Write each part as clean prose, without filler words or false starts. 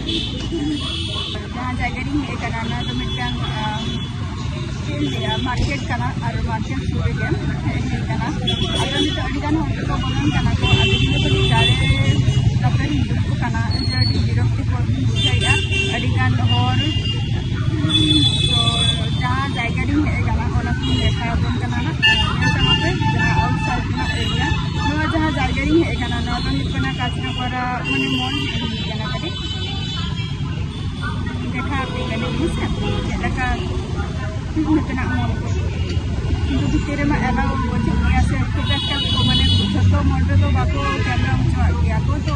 जहाँ जगह हेज करना तो मिटन मार्केट करना और मार्केट सूरे के हेज करना अब नित अड़ीगान हर को बोलन करना को अभी तो दारे तब हिंदू करना विरक्ति को बुझाइया अड़ीगान हर तो जहाँ जगह हेज करना ओना को देखा बन करना ना पे जहाँ आउटसाइड एरिया नवा जहाँ जगह हेज करना ना तो नितना काचना करा माने मन करना करी देखा आपने मैंने मुझसे देखा नितना मन को किंतु भितर में एलाउ बोझे किया से खूब एक माने छोटो मोटे तो बाको कैमरा मुझे किया को तो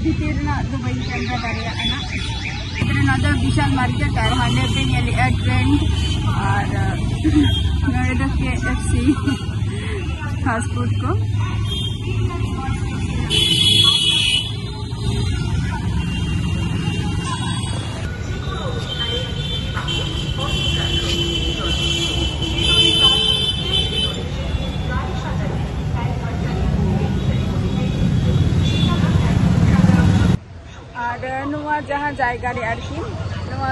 भितर ना तो वही कैमरा दारिया है ना इतने नजर विशाल मार्केट और हांडे पे नेली ट्रेंड और नोएडा के एफसी फास्ट फूड को जहाँ जायगा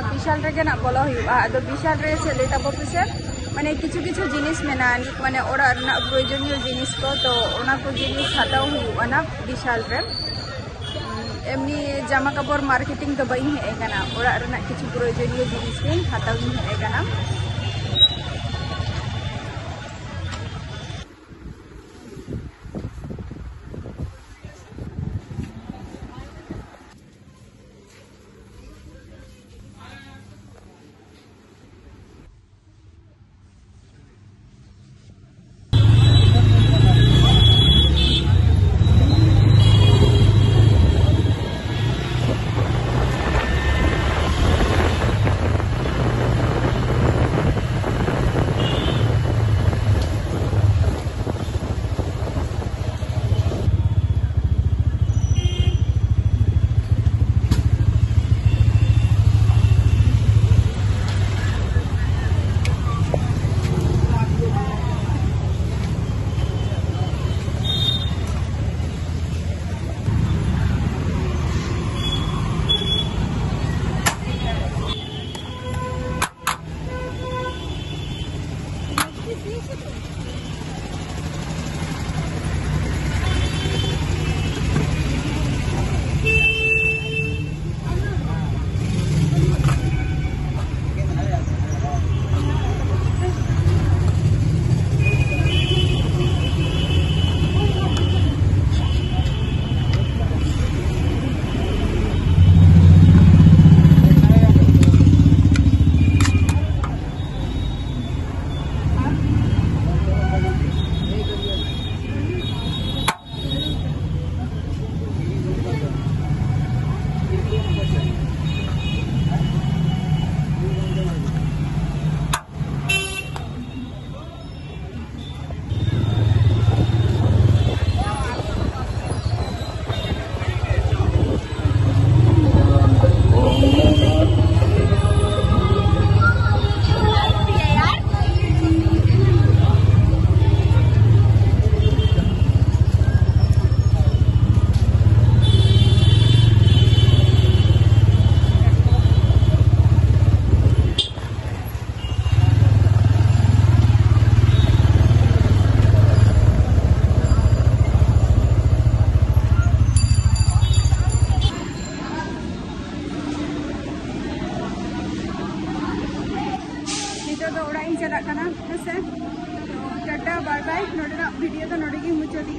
विशाल रे ना बोलो अब विशाल रे से लेता पे माने किछु किछु जिनिस मेना माने ओरा प्रयोजनीय जिनिस को तो ओना को जिनिस हटाओ हुआ विशाल रे एमनी जामा कपड़ मार्केटिंग तो बई हेकना ओरा रना किछु प्रयोजनीय जिनिस के हटाओ हेकना चला टाटा बाय बाय वीडियो तो नोड़े मुचादी